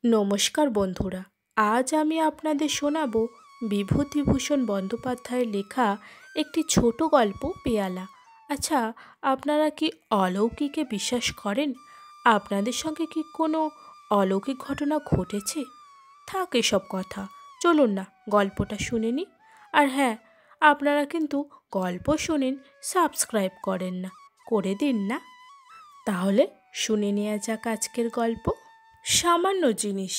নমস্কার বন্ধুরা, আজ আমি আপনাদের শোনাবো বিভূতিভূষণ বন্দ্যোপাধ্যায়ের লেখা একটি ছোট গল্প পেয়ালা। আচ্ছা, আপনারা কি অলৌকিকে বিশ্বাস করেন? আপনাদের সঙ্গে কি কোনো অলৌকিক ঘটনা ঘটেছে? থাক এসব কথা, চলুন না গল্পটা শুনে নিই। আর হ্যাঁ, আপনারা কিন্তু গল্প শোনেন, সাবস্ক্রাইব করেন না, করে দিন না। তাহলে শুনে নেওয়া যাক আজকের গল্প। সামান্য জিনিস,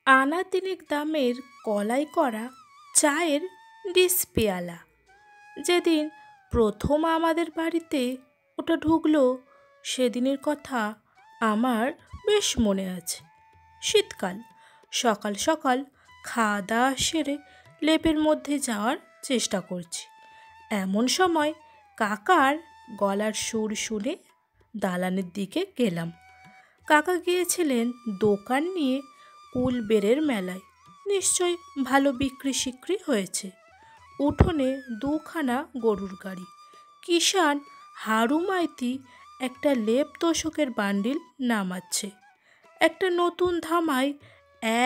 আনা তিনেক দামের কলাই করা চায়ের ডিশ পেয়ালা। যেদিন প্রথম আমাদের বাড়িতে ওটা ঢুকলো, সেদিনের কথা আমার বেশ মনে আছে। শীতকাল, সকাল সকাল খাওয়া দাওয়া সেরে লেপের মধ্যে যাওয়ার চেষ্টা করছি। এমন সময় কাকার গলার সুর শুনে দালানের দিকে গেলাম। কাকা গিয়েছিলেন দোকান নিয়ে কুলবেড়ের মেলায়। নিশ্চয় ভালো বিক্রি সিক্রি হয়েছে। উঠোনে দুখানা গরুর গাড়ি। কিষান হারু মাইতি একটা লেপ তোষকের বান্ডিল নামাচ্ছে। একটা নতুন ধামায়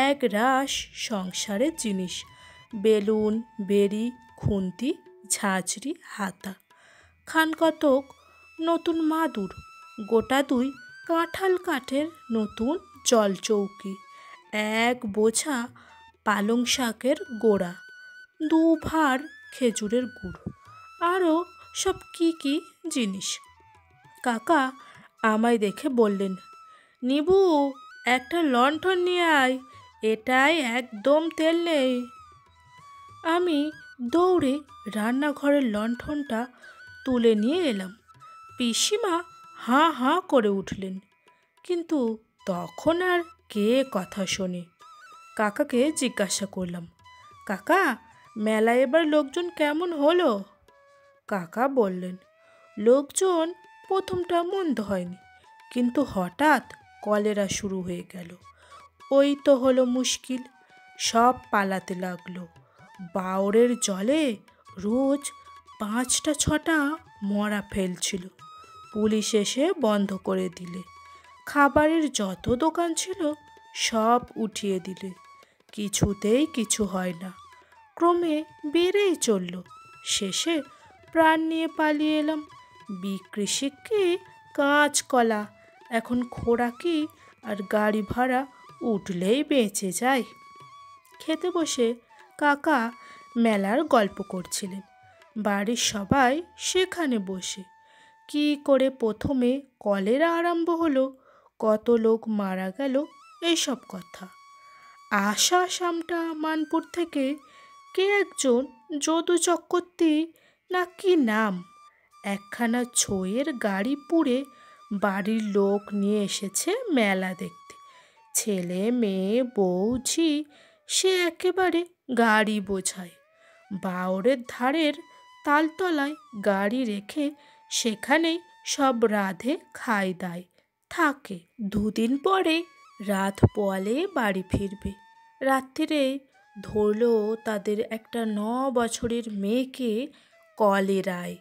এক রাশ সংসারের জিনিস, বেলুন, বেড়ি, খুন্তি, ঝাঁঝরি, হাতা, খানকতক নতুন মাদুর, গোটা দুই কাঁঠাল কাঠের নতুন জলচৌকি, এক বোঝা পালং শাকের গোড়া, দুভার খেজুরের গুড়, আরও সব কি কি জিনিস। কাকা আমায় দেখে বললেন, নিবু, একটা লণ্ঠন নিয়ে আয়, এটায় একদম তেল নেই। আমি দৌড়ে রান্নাঘরের লণ্ঠনটা তুলে নিয়ে এলাম। পিসিমা হাঁ হাঁ করে উঠলেন, কিন্তু তখন আর কে কথা শোনে। কাকাকে জিজ্ঞাসা করলাম, কাকা, মেলায় এবার লোকজন কেমন হলো? কাকা বললেন, লোকজন প্রথমটা মন্দ হয়নি, কিন্তু হঠাৎ কলেরা শুরু হয়ে গেল। ওই তো হলো মুশকিল, সব পালাতে লাগলো। বাওড়ের জলে রোজ 5টা 6টা মরা ফেলছিল। পুলিশ এসে বন্ধ করে দিলে। খাবারের যত দোকান ছিল সব উঠিয়ে দিলে। কিছুতেই কিছু হয় না, ক্রমে বেড়েই চলল। শেষে প্রাণ নিয়ে পালিয়ে এলাম। বিক্রি সিক্রি কাঁচকলা, এখন খোরাকি আর গাড়ি ভাড়া উঠলেই বেঁচে যায়। খেতে বসে কাকা মেলার গল্প করছিলেন। বাড়ির সবাই সেখানে বসে। কি করে প্রথমে কলেরা আরম্ভ হলো, কত লোক মারা গেল, এইসব কথা। আশা সামটা মানপুর থেকে কে একজন যদু চক্রবর্তী না কি নাম, একখানা ছইয়ের গাড়ি পুড়ে বাড়ির লোক নিয়ে এসেছে মেলা দেখতে। ছেলে মেয়ে বউ ঝি, সে একেবারে গাড়ি বোঝায়। বাওড়ের ধারের তালতলায় গাড়ি রেখে সেখানেই সব রাধে খায় দায় থাকে। 2 দিন পরে রাত পোয়ালে বাড়ি ফিরবে। রাত্রিরে ধরল তাদের একটা 9 বছরের মেয়েকে কলেরায়।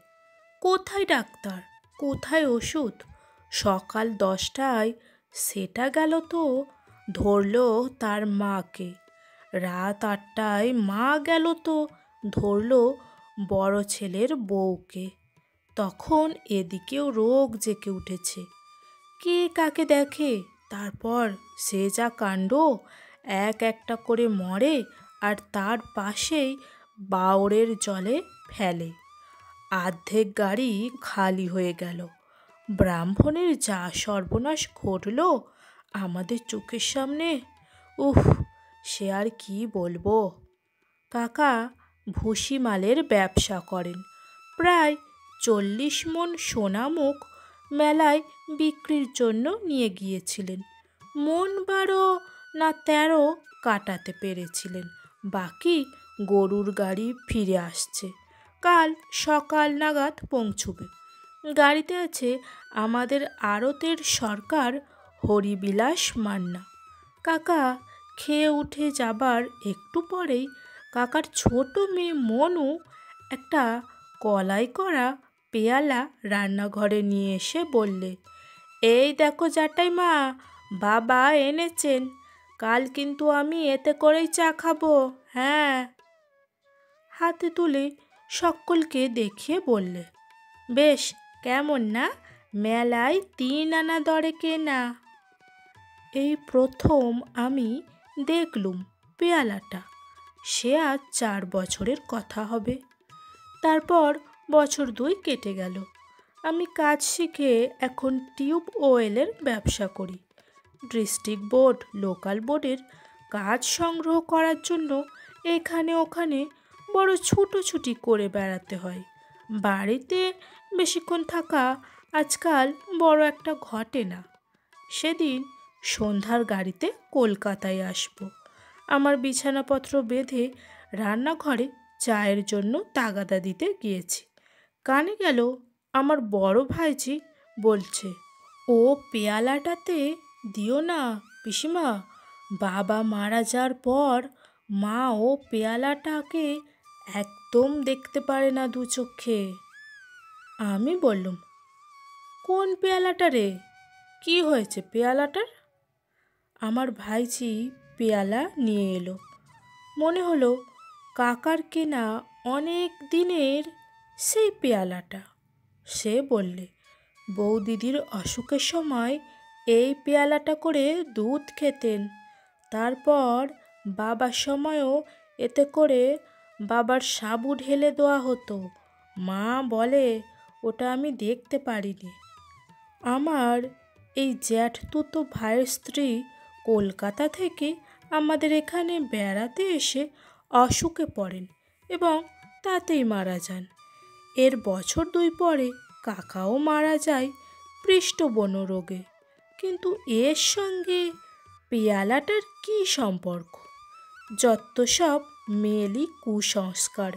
কোথায় ডাক্তার, কোথায় ওষুধ? সকাল 10টায় সেটা গেল তো ধরল তার মাকে। রাত 8টায় মা গেল তো ধরল বড় ছেলের বউকে। তখন এদিকেও রোগ জেঁকে উঠেছে। কে কাকে দেখে, তারপর সে যা কাণ্ড, এক একটা করে মরে আর তার পাশেই বাওড়ের জলে ফেলে। অর্ধেক গাড়ি খালি হয়ে গেল। ব্রাহ্মণের যা সর্বনাশ ঘটল আমাদের চোখের সামনে, উফ, সে আর কি বলবো। কাকা ভুসিমালের ব্যবসা করেন। প্রায় 40 মণ সোনামুখ মেলায় বিক্রির জন্য নিয়ে গিয়েছিলেন। মণ 12 না 13 কাটাতে পেরেছিলেন। বাকি গরুর গাড়ি ফিরে আসছে, কাল সকাল নাগাদ পৌঁছবে। গাড়িতে আছে আমাদের আড়তের সরকার হরিবিলাস মান্না। কাকা খেয়ে উঠে যাবার একটু পরেই কাকার ছোট মেয়ে মনু একটা কলাই করা পেয়ালা রান্নাঘরে নিয়ে এসে বললে, এই দেখো জ্যাঠাইমা, বাবা এনেছেন। কাল কিন্তু আমি এতে করেই চা খাবো। হ্যাঁ। হাতে তুলে সকলকে দেখিয়ে বললে, বেশ, কেমন না, মেলায় 3 আনা দরে কেনা। এই প্রথম আমি দেখলুম পেয়ালাটা। সে আজ 4 বছরের কথা হবে। তারপর বছর 2 কেটে গেল। আমি কাজ শিখে এখন টিউব ওয়েলের ব্যবসা করি। ডিস্ট্রিক্ট বোর্ড, লোকাল বোর্ডের কাজ সংগ্রহ করার জন্য এখানে ওখানে বড় ছুটোছুটি করে বেড়াতে হয়। বাড়িতে বেশিক্ষণ থাকা আজকাল বড় একটা ঘটে না। সেদিন সন্ধ্যার গাড়িতে কলকাতায় আসব। আমার বিছানাপত্র বেঁধে রান্নাঘরে চায়ের জন্য তাগাদা দিতে গিয়েছি। কানে গেল আমার বড় ভাইজি বলছে, ও পেয়ালাটাতে দিও না পিসিমা, বাবা মারা যাওয়ার পর মা ও পেয়ালাটাকে একদম দেখতে পারে না 2 চোখে। আমি বললুম, কোন পেয়ালাটা রে? কি হয়েছে পেয়ালাটার? আমার ভাইজি পেয়ালা নিয়ে এলো। মনে হলো কাকার কেনা অনেক দিনের সেই পেয়ালাটা। সে বললে, বৌদিদির অসুখের সময় এই পেয়ালাটা করে দুধ খেতেন। তারপর বাবার সময়ও এতে করে বাবার সাবু ঢেলে দেওয়া হতো। মা বলে ওটা আমি দেখতে পারিনি। আমার এই জ্যাঠতুতো ভাইয়ের স্ত্রী কলকাতা থেকে আমাদের এখানে বেড়াতে এসে অসুখে পড়েন এবং তাতেই মারা যান। এর বছর 2 পরে কাকাও মারা যায় পৃষ্ঠবন রোগে। কিন্তু এর সঙ্গে পেয়ালাটার কী সম্পর্ক? যত সব মেয়েলি কুসংস্কার।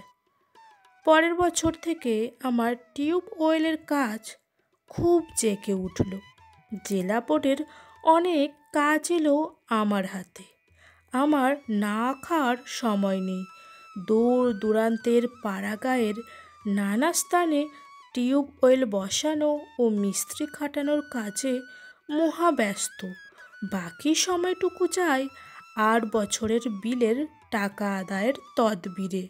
পরের বছর থেকে আমার টিউব ওয়েলের কাজ খুব জেঁকে উঠল। জেলা বোর্ডের অনেক কাজ এলো আমার হাতে। আমার না খাওয়ার সময় নেই। দূর দূরান্তের পাড়াগাঁয়ের নানা স্থানে টিউব ওয়েল বসানো ও মিস্ত্রি খাটানোর কাজে মহাব্যস্ত। বাকি সময়টুকু যায় 8 বছরের বিলের টাকা আদায়ের তদবিরে।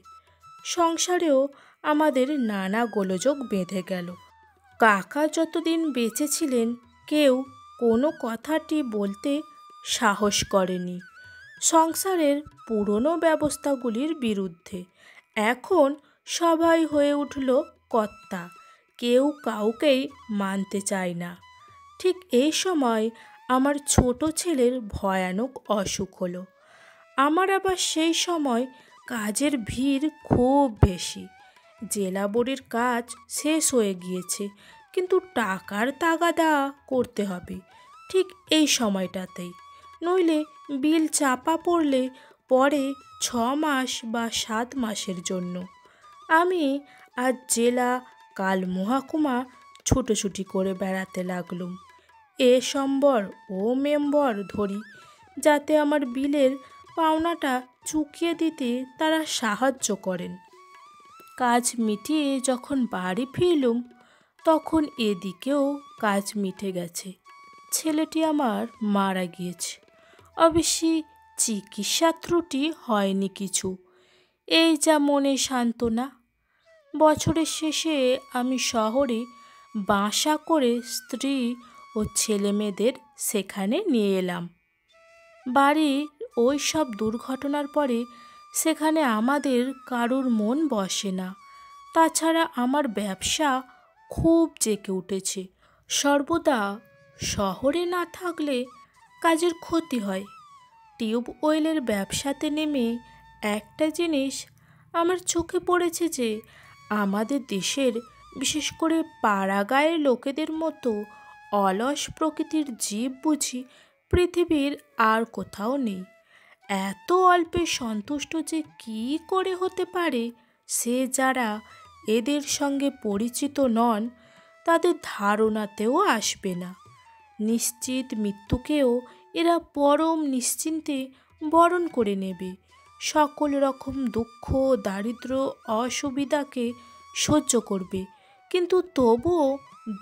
সংসারেও আমাদের নানা গোলযোগ বেঁধে গেল। কাকা যতদিন বেঁচে ছিলেন কেউ কোনো কথাটি বলতে সাহস করেনি সংসারের পুরনো ব্যবস্থাগুলির বিরুদ্ধে। এখন সবাই হয়ে উঠল কর্তা, কেউ কাউকেই মানতে চায় না। ঠিক এই সময় আমার ছোট ছেলের ভয়ানক অসুখ হলো। আমার আবার সেই সময় কাজের ভিড় খুব বেশি। জেলা বোর্ডের কাজ শেষ হয়ে গিয়েছে, কিন্তু টাকার তাগাদা করতে হবে ঠিক এই সময়টাতেই, নইলে বিল চাপা পড়লে পরে 6 মাস বা 7 মাসের জন্য। আমি আজ জেলা, কাল মহকুমা ছুটোছুটি করে বেড়াতে লাগলুম। এ সম্বর ও মেম্বর ধরি, যাতে আমার বিলের পাওনাটা চুকিয়ে দিতে তারা সাহায্য করেন। কাজ মিটিয়ে যখন বাড়ি ফিরলুম তখন এদিকেও কাজ মিটে গেছে। ছেলেটি আমার মারা গিয়েছে। অবশ্যই চিকিৎসা ত্রুটি হয়নি কিছু, এই যা মনে সান্ত্বনা। বছরের শেষে আমি শহরে বাসা করে স্ত্রী ও ছেলে মেয়েদের সেখানে নিয়ে এলাম। বাড়ির ওই সব দুর্ঘটনার পরে সেখানে আমাদের কারুর মন বসে না। তাছাড়া আমার ব্যবসা খুব জেঁকে উঠেছে। সর্বদা শহরে না থাকলে কাজের ক্ষতি হয়। টিউব ওয়েলের ব্যবসাতে নেমে একটা জিনিস আমার চোখে পড়েছে যে আমাদের দেশের, বিশেষ করে পাড়াগাঁয়ের লোকেদের মতো অলস প্রকৃতির জীব বুঝি পৃথিবীর আর কোথাও নেই। এত অল্পে সন্তুষ্ট যে কী করে হতে পারে, সে যারা এদের সঙ্গে পরিচিত নন তাদের ধারণাতেও আসবে না। নিশ্চিত মৃত্যুকেও এরা পরম নিশ্চিন্তে বরণ করে নেবে। সকল রকম দুঃখ, দারিদ্র, অসুবিধাকে সহ্য করবে, কিন্তু তবুও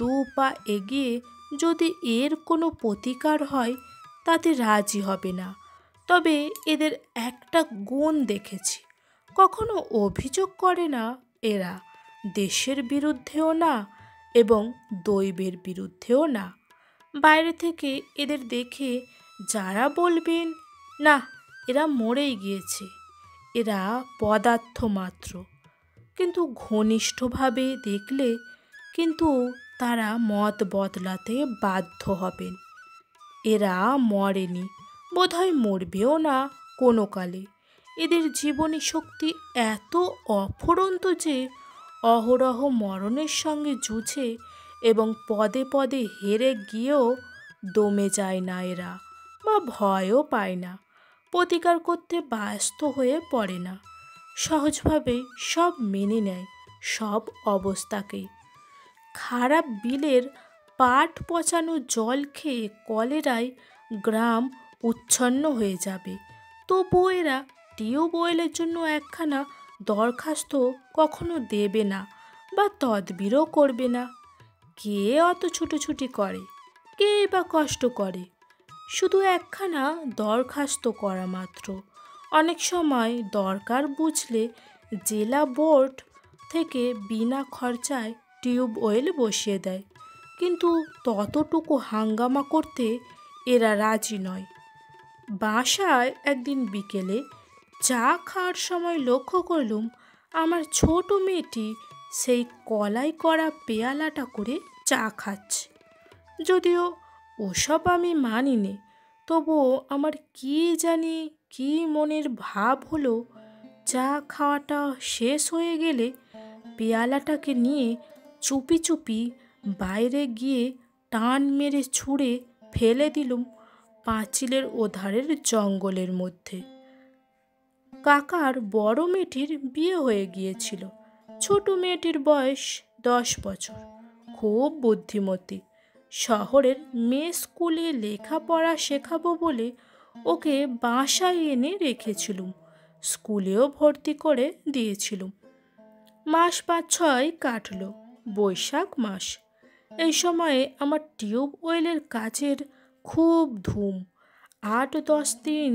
2 পা এগিয়ে যদি এর কোনো প্রতিকার হয় তাতে রাজি হবে না। তবে এদের একটা গুণ দেখেছি, কখনো অভিযোগ করে না এরা, দেশের বিরুদ্ধেও না এবং দৈবের বিরুদ্ধেও না। বাইরে থেকে এদের দেখে যারা বলবেন, না এরা মরেই গিয়েছে, এরা পদার্থ মাত্র, কিন্তু ঘনিষ্ঠভাবে দেখলে কিন্তু তারা মত বদলাতে বাধ্য হবেন। এরা মরেনি, বোধহয় মরবেও না কোনো কালে। এদের জীবনী শক্তি এত অফুরন্ত যে অহরহ মরণের সঙ্গে যুঝে এবং পদে পদে হেরে গিয়েও দমে যায় না এরা, বা ভয়ও পায় না, প্রতিকার করতে ব্যস্ত হয়ে পড়ে না, সহজভাবে সব মেনে নেয়, সব অবস্থাকেই। খারাপ বিলের পাট পচানো জল খেয়ে কলেরায় গ্রাম উচ্ছন্ন হয়ে যাবে, তবুও এরা টিউবওয়েলের জন্য একখানা দরখাস্ত কখনো দেবে না বা তদবিরও করবে না। কে অত ছুটোছুটি করে, কে বা কষ্ট করে? শুধু একখানা দরখাস্ত করা মাত্র। অনেক সময় দরকার বুঝলে জেলা বোর্ড থেকে বিনা খরচায় টিউবওয়েল বসিয়ে দেয়, কিন্তু ততটুকু হাঙ্গামা করতে এরা রাজি নয়। বাসায় একদিন বিকেলে চা খাওয়ার সময় লক্ষ্য করলুম আমার ছোট মেয়েটি সেই কলাই করা পেয়ালাটা করে চা খাচ্ছে। যদিও ওসব আমি মানি নে, তবুও আমার কি জানি কি মনের ভাব হলো, চা খাওয়াটা শেষ হয়ে গেলে পেয়ালাটাকে নিয়ে চুপি চুপি বাইরে গিয়ে টান মেরে ছুঁড়ে ফেলে দিলুম পাঁচিলের ওধারের জঙ্গলের মধ্যে। কাকার বড় মেয়েটির বিয়ে হয়ে গিয়েছিল, ছোট মেয়েটির বয়স 10 বছর, খুব বুদ্ধিমতী। শহরের মেয়ে স্কুলে লেখাপড়া শেখাবো বলে ওকে বাসায় এনে রেখেছিলুম, স্কুলেও ভর্তি করে দিয়েছিলুম। মাস 5-6 কাটল, বৈশাখ মাস। এই সময়ে আমার টিউবওয়েলের কাজের খুব ধুম। 8-10 দিন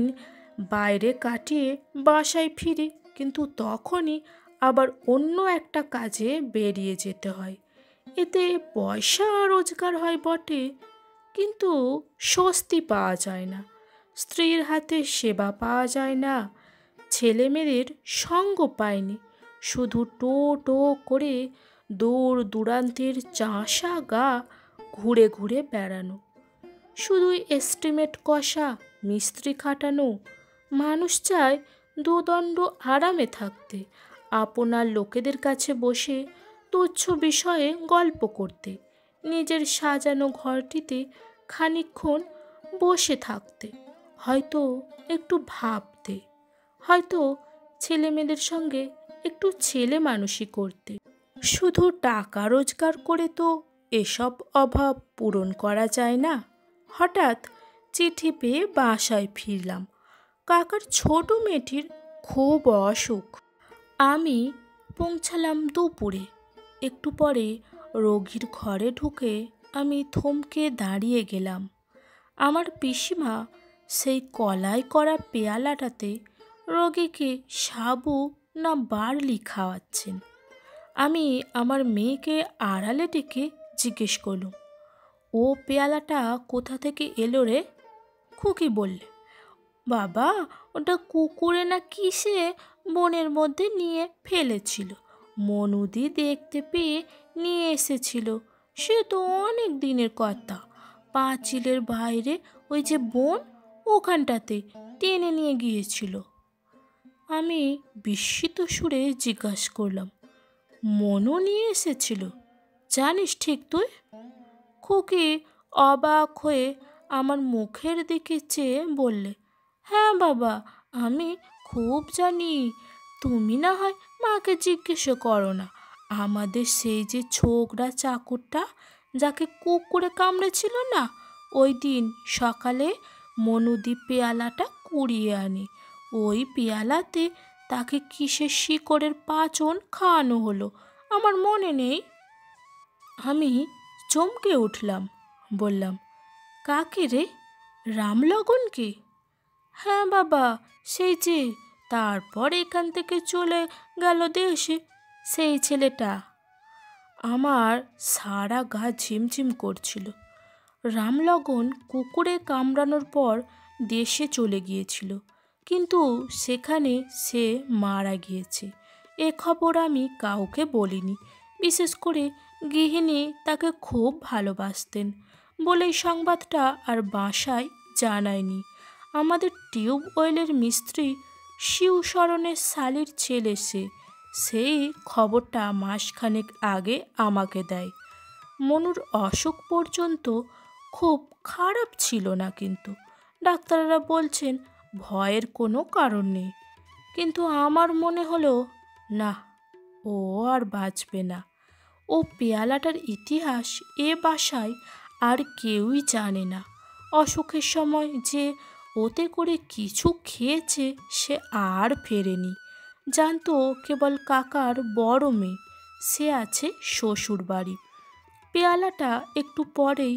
বাইরে কাটিয়ে বাসায় ফিরি, কিন্তু তখনই আবার অন্য একটা কাজে বেরিয়ে যেতে হয়। এতে পয়সা রোজগার হয় বটে, কিন্তু স্বস্তি পাওয়া যায় না, স্ত্রীর হাতে সেবা পাওয়া যায় না, ছেলেমেয়েদের সঙ্গ পায়নি, শুধু টো টো করে দূর দূরান্তের চাষা গা ঘুরে ঘুরে বেড়ানো, শুধুই এস্টিমেট কষা, মিস্ত্রি খাটানো। মানুষ চায় দুদণ্ড আরামে থাকতে, আপনার লোকেদের কাছে বসে তুচ্ছ বিষয়ে গল্প করতে, নিজের সাজানো ঘরটিতে খানিকক্ষণ বসে থাকতে, হয়তো একটু ভাবতে, হয়তো ছেলেমেয়েদের সঙ্গে একটু ছেলে মানুষই করতে। শুধু টাকা রোজগার করে তো এসব অভাব পূরণ করা যায় না। হঠাৎ চিঠি পেয়ে বাসায় ফিরলাম। কাকার ছোট মেয়েটির খুব অসুখ। আমি পৌঁছালাম দুপুরে। একটু পরে রোগীর ঘরে ঢুকে আমি থমকে দাঁড়িয়ে গেলাম। আমার পিসিমা সেই কলাই করা পেয়ালাটাতে রোগীকে সাবু না বার্লি খাওয়াচ্ছেন। আমি আমার মেয়েকে আড়ালে ডেকে জিজ্ঞেস করলুম, ও পেয়ালাটা কোথা থেকে এলো রে? খুকি বললে, বাবা ওটা কুকুরে না কিসে বনের মধ্যে নিয়ে ফেলেছিল, মনুদি দেখতে পেয়ে নিয়ে এসেছিল, সে তো অনেক দিনের কথা, পাঁচিলের বাইরে ওই যে বন, ওখানটাতে টেনে নিয়ে গিয়েছিল। আমি বিস্মিত সুরে জিজ্ঞাসা করলাম, মনু নিয়ে এসেছিল? জানিস ঠিক তুই? খুকি অবাক হয়ে আমার মুখের দিকে চেয়ে বললে, হ্যাঁ বাবা, আমি খুব জানি, তুমি না হয় মাকে জিজ্ঞেস করো না। আমাদের সেই যে ছোকরা চাকরটা যাকে কুকুরে কামড়েছিল না, ওই দিন সকালে মনুদি পেয়ালাটা কুড়িয়ে আনি, ওই পেয়ালাতে তাকে কিসের শিকড়ের পাচন খাওয়ানো হলো আমার মনে নেই। আমি চমকে উঠলাম, বললাম, কাকে রে? রামলগনকে? হ্যাঁ বাবা, সেই যে তারপর এখান থেকে চলে গেল দেশে সেই ছেলেটা। আমার সারা গা ঝিমঝিম করছিল। রামলগন কুকুরে কামড়ানোর পর দেশে চলে গিয়েছিল, কিন্তু সেখানে সে মারা গিয়েছে। এ খবর আমি কাউকে বলিনি, বিশেষ করে গৃহিণী তাকে খুব ভালোবাসতেন বলেই সংবাদটা আর বাসায় জানায়নি। আমাদের টিউবওয়েলের মিস্ত্রি শিবশরণের শালির ছেলে সেই খবরটা মাসখানেক আগে আমাকে দেয়। মনুর অসুখ পর্যন্ত খুব খারাপ ছিল না, কিন্তু ডাক্তাররা বলছেন ভয়ের কোনো কারণ নেই। কিন্তু আমার মনে হলো না, ও আর বাঁচবে না। ও পেয়ালাটার ইতিহাস এ বাসায় আর কেউই জানে না। অসুখের সময় যে ওতে করে কিছু খেয়েছে সে আর ফেরেনি। জানতো কেবল কাকার বড় মেয়ে, সে আছে শ্বশুর বাড়ি। পেয়ালাটা একটু পরেই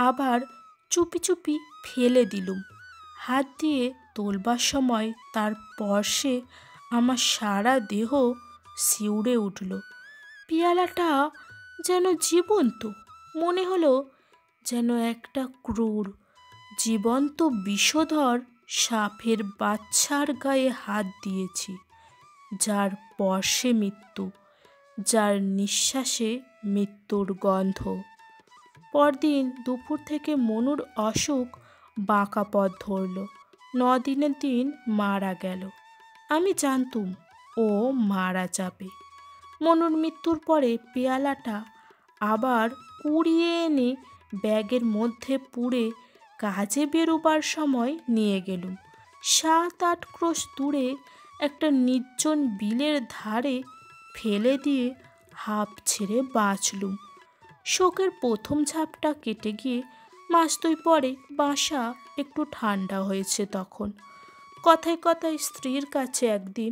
আবার চুপি চুপি ফেলে দিলুম। হাত দিয়ে তোলবার সময় তার স্পর্শে আমার সারা দেহ শিউরে উঠল। পেয়ালাটা যেন জীবন্ত, মনে হলো যেন একটা ক্রূর জীবন্ত বিষধর সাপের বাচ্চার গায়ে হাত দিয়েছি, যার স্পর্শে মৃত্যু, যার নিঃশ্বাসে মৃত্যুর গন্ধ। পরদিন দুপুর থেকে মনুর অসুখ বাঁকা পথ ধরল। 9 দিনের দিন মারা গেল। আমি জানতুম ও মারা যাবে। মনুর মৃত্যুর পরে পেয়ালাটা আবার কুড়িয়ে এনে ব্যাগের মধ্যে পুরে কাজে বেরোবার সময় নিয়ে গেলুম। 7-8 ক্রোশ দূরে একটা নির্জন বিলের ধারে ফেলে দিয়ে হাঁপ ছেড়ে বাঁচলুম। শোকের প্রথম ঝাপটা কেটে গিয়ে মাস 2 পরে বাসা একটু ঠান্ডা হয়েছে। তখন কথায় কথায় স্ত্রীর কাছে একদিন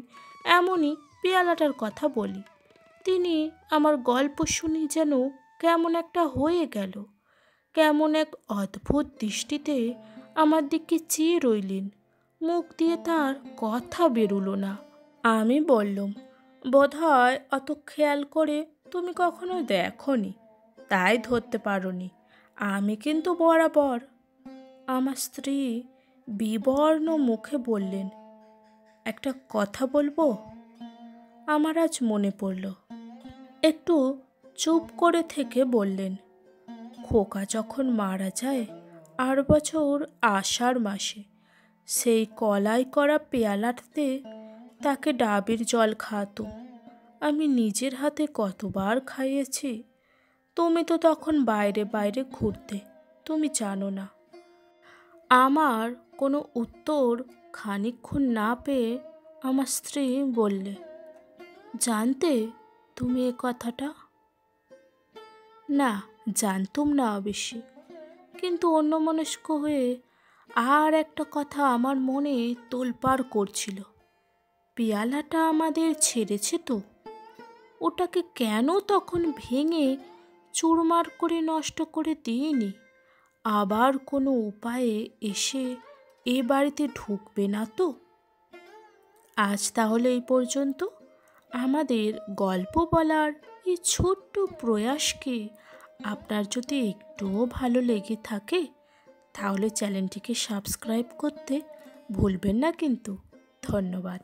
এমনই পেয়ালাটার কথা বলি। তিনি আমার গল্প শুনি যেন কেমন একটা হয়ে গেল। কেমন এক অদ্ভুত দৃষ্টিতে আমার দিকে চেয়ে রইলেন। মুখ দিয়ে তার কথা বেরুলো না। আমি বললুম, বোধহয় অত খেয়াল করে তুমি কখনো দেখোনি, তাই ধরতে পারোনি। আমি কিন্তু বরাবর। আমার স্ত্রী বিবর্ণ মুখে বললেন, একটা কথা বলবো? আমার আজ মনে পড়ল। একটু চুপ করে থেকে বললেন, খোকা যখন মারা যায় 8 বছর আষাঢ় মাসে, সেই কলাই করা পেয়ালাতে তাকে ডাবের জল খাওয়াতো। আমি নিজের হাতে কতবার খাইয়েছি। তুমি তো তখন বাইরে বাইরে ঘুরতে, তুমি জানো না। আমার কোনো উত্তর খানিকক্ষণ না পেয়ে আমার স্ত্রী বললে, জানতে তুমি এ কথাটা? না, জানতুম না অবশ্যই, কিন্তু অন্যমনস্ক হয়ে আর একটা কথা আমার মনে তোলপাড় করছিল। পেয়ালাটা আমাদের ছেড়েছে তো, ওটাকে কেন তখন ভেঙে চুরমার করে নষ্ট করে দিইনি? আবার কোনো উপায়ে এসে এ বাড়িতে ঢুকবে না তো? আজ তাহলে এই পর্যন্ত। আমাদের গল্প বলার এই ছোট্ট প্রয়াসকে আপনার যদি একটুও ভালো লেগে থাকে তাহলে চ্যানেলটিকে সাবস্ক্রাইব করতে ভুলবেন না কিন্তু। ধন্যবাদ।